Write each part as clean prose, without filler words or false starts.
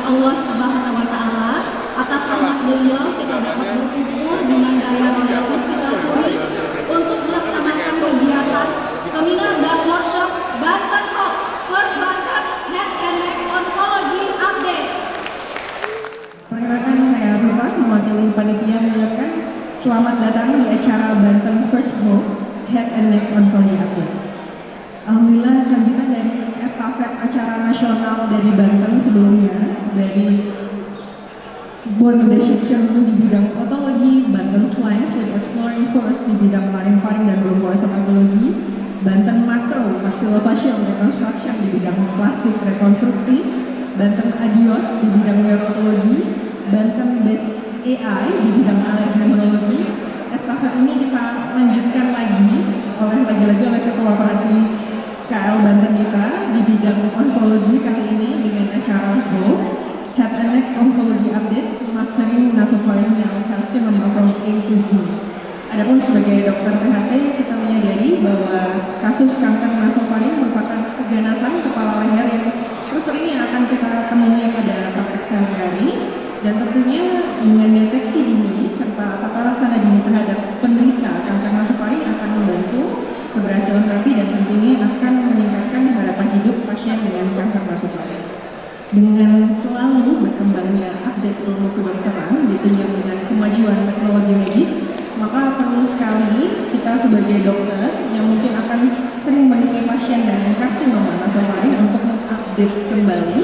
Allah Subhanahu wa Ta'ala. Atas rahmat beliau kita dapat berkumpul di Mandaya Royal Hospital Puri untuk melaksanakan kegiatan seminar dan workshop Banten Hop First Banten Head and Neck Oncology Update. Perkenalkan, saya Afifah, mewakili panitia mengucapkan selamat datang di acara Banten First Hop Head and Neck Oncology Update. Alhamdulillah, lanjutan dari estafet acara nasional dari Banten sebelumnya, dari Bone Dissection di bidang otologi, Banten Slang Sleep Exploring Course di bidang laring-faring dan bronchoesophageologi, Banten Makro Maxillofacial Reconstruction di bidang plastik rekonstruksi, Banten Adios di bidang neurologi, Banten Base AI di bidang alergologi. Estafet ini kita lanjutkan lagi oleh Ketua Perhati KL Banten kita di bidang onkologi kali ini dengan acara GO Head and Neck Oncology Update Mastering Nasopharyngeal Carcinoma from A to Z. Adapun sebagai dokter THT, kita menyadari bahwa kasus kanker nasofaring merupakan keganasan kepala leher yang terus sering yang akan kita temui pada praktek sehari-hari, dan tentunya dengan deteksi dini serta tata laksana dini terhadap penderita kanker nasofaring akan membantu keberhasilan terapi dan tentunya akan meningkatkan harapan hidup pasien dengan kanker nasofaring. Dengan selalu berkembangnya update ilmu kedokteran ditunjang dengan kemajuan teknologi medis, maka perlu sekali kita sebagai dokter yang mungkin akan sering menemui pasien dengan karsinoma nasofaring untuk mengupdate kembali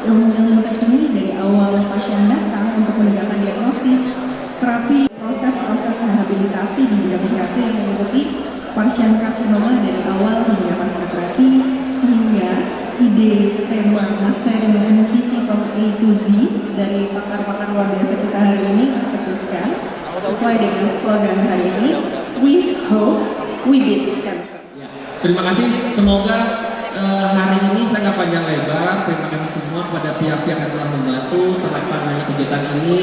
ilmu-ilmu terkini dari awal pasien datang untuk menegakkan diagnosis, terapi, proses-proses rehabilitasi di bidang THT yang mengikuti pasien karsinoma dari awal hingga pasca terapi, sehingga ide tema Mastering NPC from A to Z dari pakar-pakar luar biasa kita hari ini tercetuskan sesuai dengan slogan hari ini, We Hope We Beat Cancer. Terima kasih, semoga hari ini saya nggak panjang lebar. Terima kasih semua kepada pihak-pihak yang telah membantu terlaksananya kegiatan ini.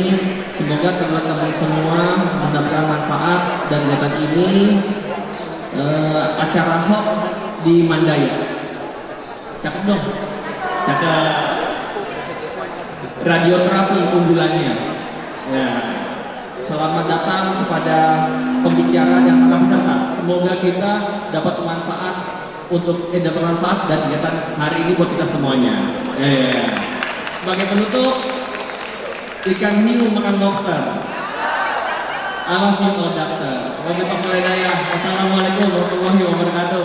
Semoga teman-teman semua mendapatkan manfaat dan kegiatan ini. Acara HOP di Mandaya. Cakep dong, cakep. Radioterapi unggulannya. Ya. Selamat datang kepada pembicara dan para peserta. Semoga kita dapat manfaat dapat manfaat dan kegiatan hari ini buat kita semuanya. Ya. Sebagai penutup, ikan hiu makan lobster. I love you all doctors. Wassalamualaikum warahmatullahi wabarakatuh.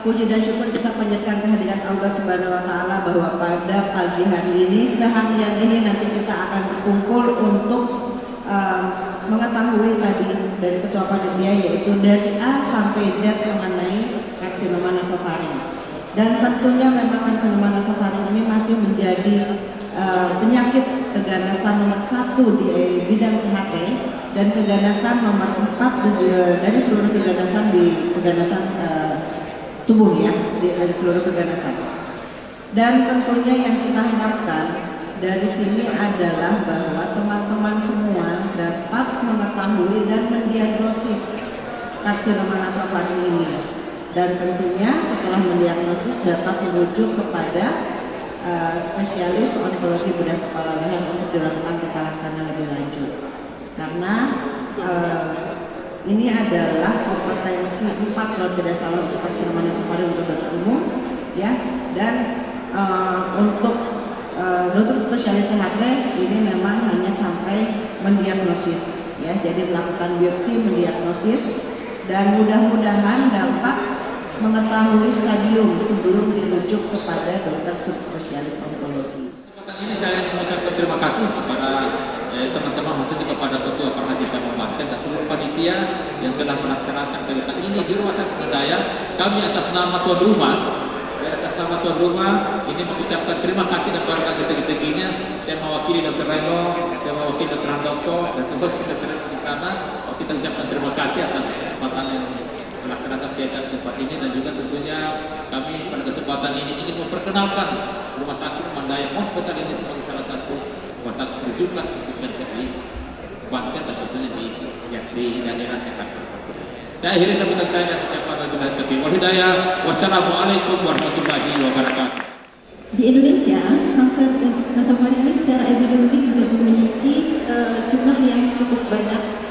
Puji dan syukur kita panjatkan kehadiran Allah Subhanahu wa Ta'ala bahwa pada pagi hari ini, seharian ini nanti kita akan berkumpul untuk mengetahui tadi dari ketua panitia, yaitu dari A sampai Z mengenai karsinoma nasofaring. Dan tentunya memang karsinoma nasofaring ini masih menjadi penyakit keganasan nomor 1 di bidang THT dan keganasan nomor 4 dari seluruh keganasan tubuh ya, dari seluruh keganasan. Dan tentunya yang kita harapkan dari sini adalah bahwa teman-teman semua dapat mengetahui dan mendiagnosis karsinoma nasofaring ini, dan tentunya setelah mendiagnosis dapat merujuk kepada spesialis onkologi bedah kepala leher untuk dilakukan tata laksana lebih lanjut, karena ini adalah kompetensi 4 kalau tidak salah untuk karsinoma nasofaring untuk dokter umum ya, dan untuk dokter spesialis THT ini memang hanya sampai mendiagnosis ya, jadi melakukan biopsi, mendiagnosis, dan mudah-mudahan dapat mengetahui stadium sebelum dirujuk kepada dokter subspesialis onkologi. Kesempatan ini saya ingin mengucapkan terima kasih kepada teman-teman, khususnya kepada Ketua Perhati Cabang Banten dan seluruh panitia yang telah melaksanakan kegiatan ini di Rumah Sakit Mandaya. Kami atas nama tuan rumah ini mengucapkan terima kasih dan terima kasih tinggi-tingginya. Saya mewakili Dr. Reno, saya mewakili Dr. Handoko dan seluruh dokter di sana. Kita ucapkan terima kasih atas kesempatan yang melaksanakan kegiatan tempat ini, dan juga tentunya kami pada kesempatan ini ingin memperkenalkan Rumah Sakit Mandaya Hospital ini sebagai salah satu rumah sakit rujukan untuk cancer di Banten dan tentunya di daerah Jakarta seperti ini. Saya akhiri sambutan saya dan ucapan wabillahi taufiq wal hidayah. Wassalamualaikum warahmatullahi wabarakatuh. Di Indonesia,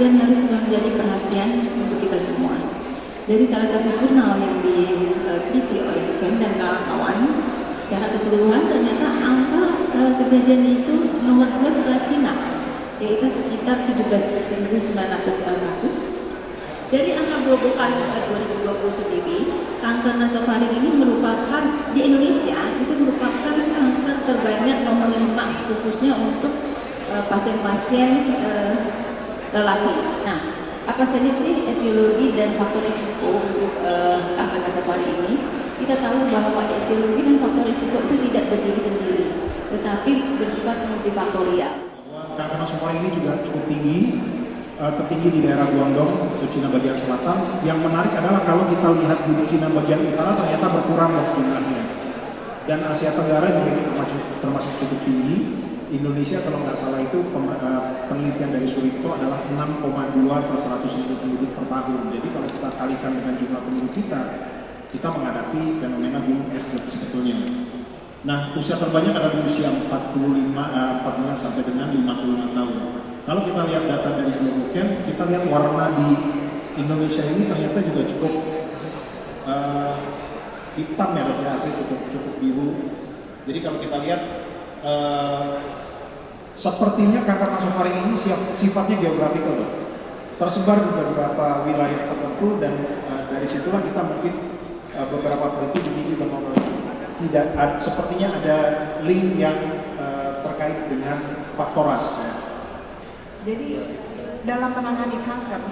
dan harus menjadi perhatian untuk kita semua. Dari salah satu jurnal yang diteliti oleh Chen dan kawan-kawan, secara keseluruhan ternyata angka kejadian itu nomor 2 setelah Cina, yaitu sekitar 17.900 kasus. Dari angka gelobokan 2020 sendiri, kanker nasofaring ini merupakan di Indonesia itu merupakan kanker terbanyak nomor 5 khususnya untuk pasien-pasien lelaki. Nah, apa saja sih etiologi dan faktor risiko untuk kanker nasofaring ini? Kita tahu bahwa pada etiologi dan faktor risiko itu tidak berdiri sendiri, tetapi bersifat multifaktorial. Kanker nasofaring ini juga cukup tinggi, tertinggi di daerah Guangdong atau Cina bagian selatan. Yang menarik adalah kalau kita lihat di Cina bagian utara ternyata berkurang jumlahnya. Dan Asia Tenggara juga ini termasuk cukup tinggi. Indonesia kalau nggak salah itu penelitian dari Suripto adalah 6,2 per 100.000 penduduk per tahun. Jadi kalau kita kalikan dengan jumlah penduduk kita menghadapi fenomena gunung es sebetulnya. Nah, usia terbanyak ada di usia 14 sampai dengan 55 tahun. Kalau kita lihat data dari Globocan, kita lihat warna di Indonesia ini ternyata juga cukup hitam ya, artinya cukup biru. Jadi kalau kita lihat sepertinya kanker nasofaring ini sifatnya geografikal, tersebar di beberapa wilayah tertentu, dan dari situlah kita mungkin beberapa peneliti juga tidak sepertinya ada link yang terkait dengan faktor ras. Ya. Jadi dalam menangani kanker,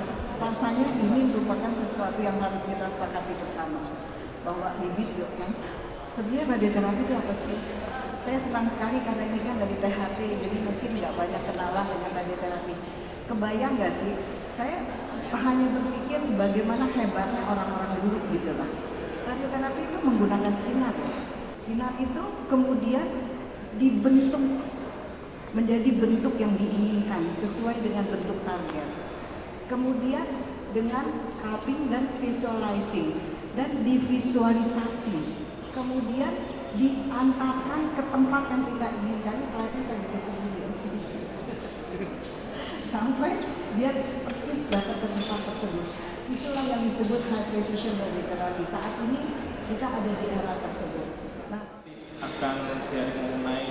rasanya ini merupakan sesuatu yang harus kita sepakati bersama, bahwa bibit kanker. Sebenarnya radioterapi itu apa sih? Saya senang sekali karena ini kan dari THT, jadi mungkin nggak banyak kenalan dengan radioterapi. Kebayang nggak sih? Saya hanya berpikir bagaimana hebatnya orang-orang dulu gitu lah. Radioterapi itu menggunakan sinar. Sinar itu kemudian dibentuk menjadi bentuk yang diinginkan sesuai dengan bentuk target. Kemudian dengan scalping dan visualizing dan divisualisasi. Kemudian diantarkan ke tempat yang tidak diinginkan. Setelah itu saya bikin sendiri sampai dia persis datang ke tempat tersebut. Itulah yang disebut high precision radiotherapy. Saat ini kita ada di era tersebut. Nah, akan sharing mengenai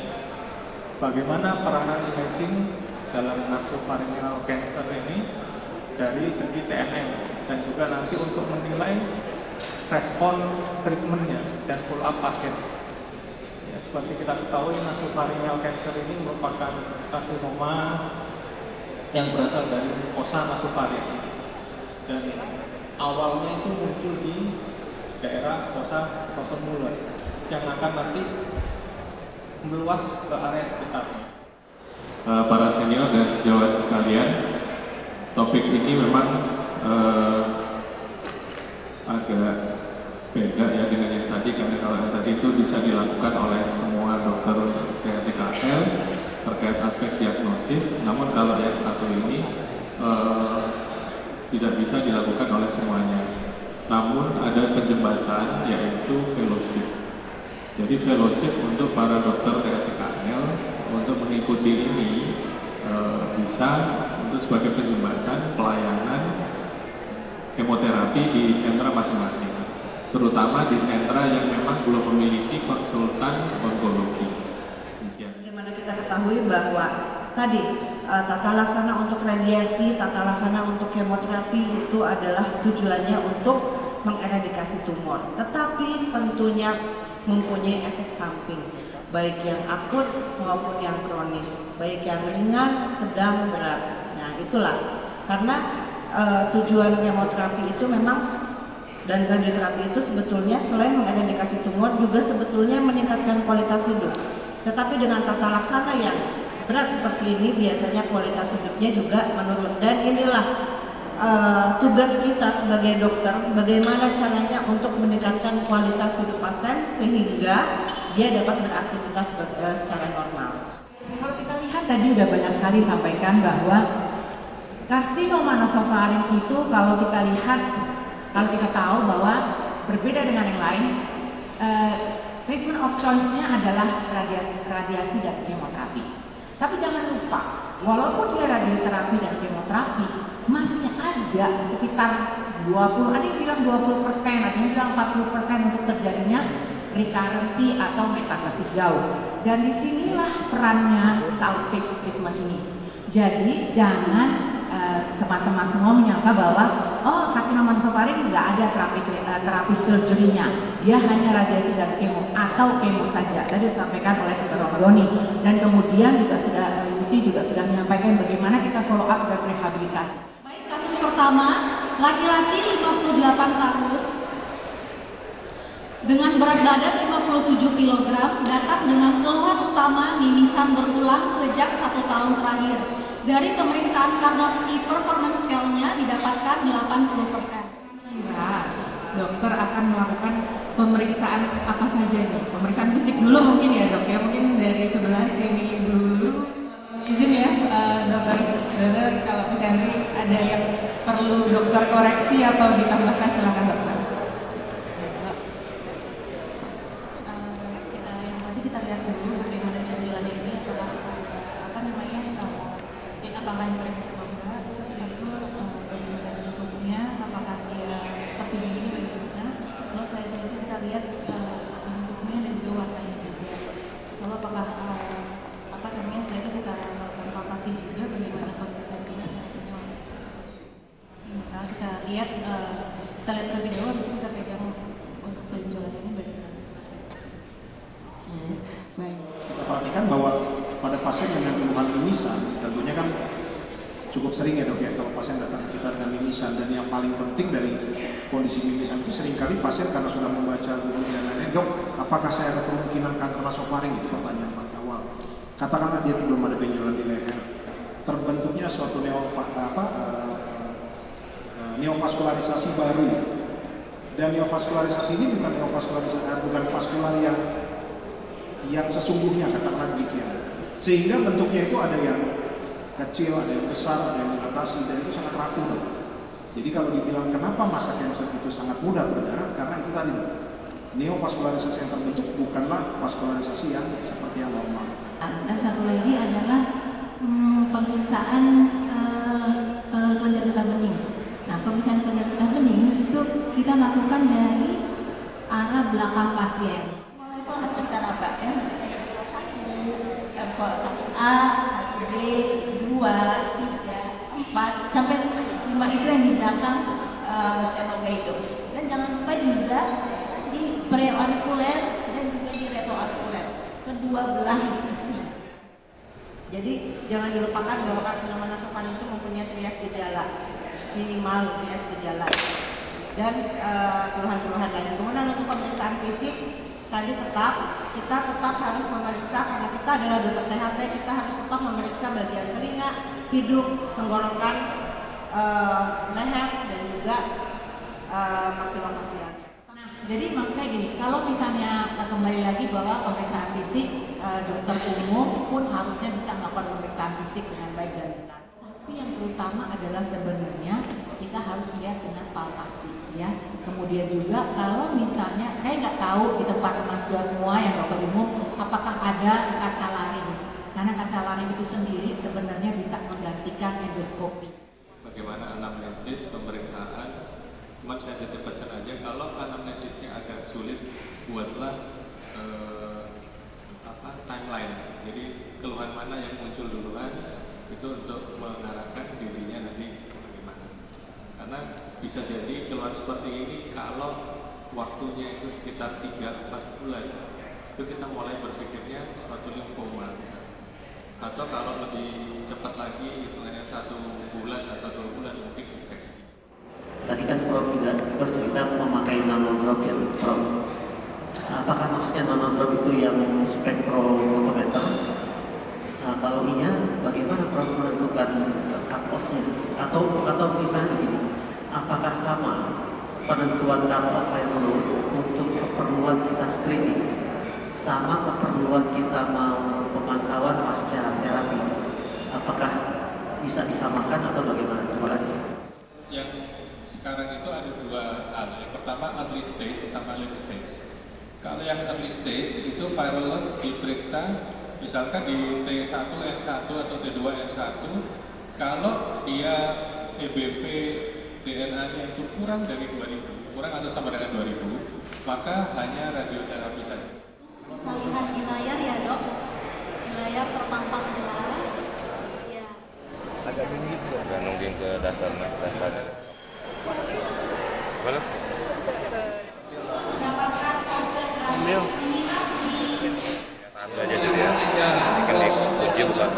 bagaimana peranan imaging dalam nasopharyngeal cancer ini dari segi TNM, dan juga nanti untuk menilai respon treatmentnya dan follow up pasien. Ya, seperti kita ketahui, nasopharyngeal cancer ini merupakan karsinoma yang berasal dari mukosa nasofaring, dan awalnya itu muncul di daerah fossa mulut yang akan nanti meluas ke area sekitarnya. Para senior dan sejawat sekalian, topik ini memang agak beda ya dengan yang tadi, karena kalau yang tadi itu bisa dilakukan oleh semua dokter THTKL terkait aspek diagnosis, namun kalau yang satu ini tidak bisa dilakukan oleh semuanya. Namun ada penjembatan, yaitu fellowship. Jadi fellowship untuk para dokter THTKL untuk mengikuti ini bisa untuk sebagai penjembatan pelayanan kemoterapi di sentra masing-masing, terutama di sentra yang memang belum memiliki konsultan onkologi. bagaimana kita ketahui bahwa tadi tata laksana untuk radiasi, tata laksana untuk kemoterapi itu adalah tujuannya untuk mengeradikasi tumor, tetapi tentunya mempunyai efek samping, baik yang akut maupun yang kronis, baik yang ringan, sedang, berat. Nah, itulah karena tujuan kemoterapi itu memang dan radioterapi itu sebetulnya selain mengeradikasi tumor juga sebetulnya meningkatkan kualitas hidup. Tetapi dengan tata laksana yang berat seperti ini biasanya kualitas hidupnya juga menurun, dan inilah tugas kita sebagai dokter, bagaimana caranya untuk meningkatkan kualitas hidup pasien sehingga dia dapat beraktivitas secara normal. Kalau kita lihat tadi udah banyak sekali sampaikan bahwa karsinoma nasofaring itu kalau kita lihat, kalau kita tahu bahwa berbeda dengan yang lain, treatment of choice-nya adalah radiasi dan kemoterapi. Tapi jangan lupa, walaupun dia radioterapi dan kemoterapi, masih ada sekitar 20, ada yang bilang 20%, ada yang bilang 40% untuk terjadinya recurrency atau metastasis jauh. Dan disinilah perannya salvage treatment ini. Jadi jangan teman-teman semua menyangka bahwa oh karsinoma nasofaring nggak ada terapi surgery-nya, dia hanya radiasi dan kemo atau kemo saja. Tadi disampaikan oleh Dr. Romadoni, dan kemudian juga sudah menyampaikan bagaimana kita follow up dan rehabilitasi. Baik, kasus pertama, laki-laki 58 tahun dengan berat badan 57 kg datang dengan keluhan utama mimisan berulang sejak 1 tahun terakhir. Dari pemeriksaan Karnofsky Performance Scale-nya didapatkan 80%. Nah, dokter akan melakukan pemeriksaan apa saja nih? Pemeriksaan fisik dulu mungkin ya dok ya, mungkin dari sebelah sini dulu. Izin ya dokter kalau misalnya ada yang perlu dokter koreksi atau ditambahkan silakan dokter. Kita lihat dulu bagaimana jalan ini apakah yang mereka coba, terus itu bagaimana bentuknya, apakah dia seperti begini bagaimana, terus setelah itu kita lihat bentuknya dan juga warnanya juga. Lalu apakah setelah itu kita lakukan palpasi juga bagaimana konsistensinya. Misalnya kita lihat terlebih dahulu, habis itu kita pegang untuk benjolan ini bagaimana. Baik. Kita perhatikan bahwa pada pasien dengan keluhan mimisan, tentunya kan cukup sering ya dok ya kalau pasien datang ke kita dengan mimisan, dan yang paling penting dari kondisi mimisan itu seringkali pasien karena sudah membaca buku dan lain-lain, dok apakah saya ada kemungkinan kanker nasofaring, itu pertanyaan paling awal. Katakanlah dia belum ada benjolan di leher, terbentuknya suatu neovaskularisasi baru, dan neovaskularisasi ini bukan vaskular yang sesungguhnya, katakanlah demikian, sehingga bentuknya itu ada yang kecil, ada yang besar, ada yang dilatasi, dan itu sangat rapuh dok. Jadi kalau dibilang kenapa masa kanker itu sangat mudah berdarah, karena itu tadi dok, neovaskularisasi yang terbentuk bukanlah vaskularisasi yang seperti yang normal. Dan satu lagi adalah pemeriksaan kelenjar getah bening. Nah, pemeriksaan kelenjar getah bening itu kita lakukan dari arah belakang pasien. Mulai kelas sekitar apa ya? 1A, 1B, 2, 3, 4, sampai 5 itu yang di belakang sternocleidomastoid. Dan jangan lupa juga di preaurikuler dan juga di retroaurikuler, kedua belah sisi. Jadi jangan dilupakan bahwa karsinoma nasofaring itu mempunyai trias gejala, minimal trias gejala, dan keluhan-keluhan lain. Kemudian untuk pemeriksaan fisik tadi kita tetap harus memeriksa, karena kita adalah dokter THT, kita harus tetap memeriksa bagian telinga, hidung, tenggorokan, leher, dan juga maksilofacial. Nah, jadi maksud saya gini, kalau misalnya kembali lagi bahwa pemeriksaan fisik dokter umum pun harusnya bisa melakukan pemeriksaan fisik dengan baik dan benar. Tapi yang terutama adalah sebenarnya kita harus melihat dengan palpasi, ya. Kemudian juga kalau misalnya saya nggak tahu di tempat Mas Jo semua yang dokter umum apakah ada kaca laring, karena kaca laring itu sendiri sebenarnya bisa menggantikan endoskopi. Bagaimana anamnesis pemeriksaan? Cuman saya titip pesan aja, kalau anamnesisnya agak sulit, buatlah timeline. Jadi keluhan mana yang muncul duluan itu untuk mengarahkan dirinya nanti bagaimana. Karena bisa jadi keluhan seperti ini kalau waktunya itu sekitar 3-4 bulan, itu kita mulai berpikirnya suatu limfoma. Atau kalau lebih cepat lagi hitungannya 1 bulan atau 2 bulan mungkin infeksi. Tadi kan Prof juga bercerita memakai nanodrop ya Prof. Apakah maksudnya nanodrop itu yang spektrofotometer? Nah, kalau iya, bagaimana Prof menentukan cut off-nya? Atau misalnya begini, apakah sama penentuan cut off untuk keperluan kita screening sama keperluan kita mau pemantauan pasca terapi? Apakah bisa disamakan atau bagaimana? Terima kasih. Yang sekarang itu ada 2 hal. Yang pertama early stage sama late stage. Kalau yang early stage itu viral load diperiksa misalkan di T1N1 atau T2N1. Kalau dia EBV DNA-nya itu kurang dari 2000, kurang atau sama dengan 2000, maka hanya radioterapi saja. Bisa lihat di layar ya dok, di layar terpampang jelas. Ya. Agak dingin tuh. Agak nungging ke dasarnya. Mana? Mendapatkan voucher gratis menginap di Aja sih ya. Ini kan di bukan.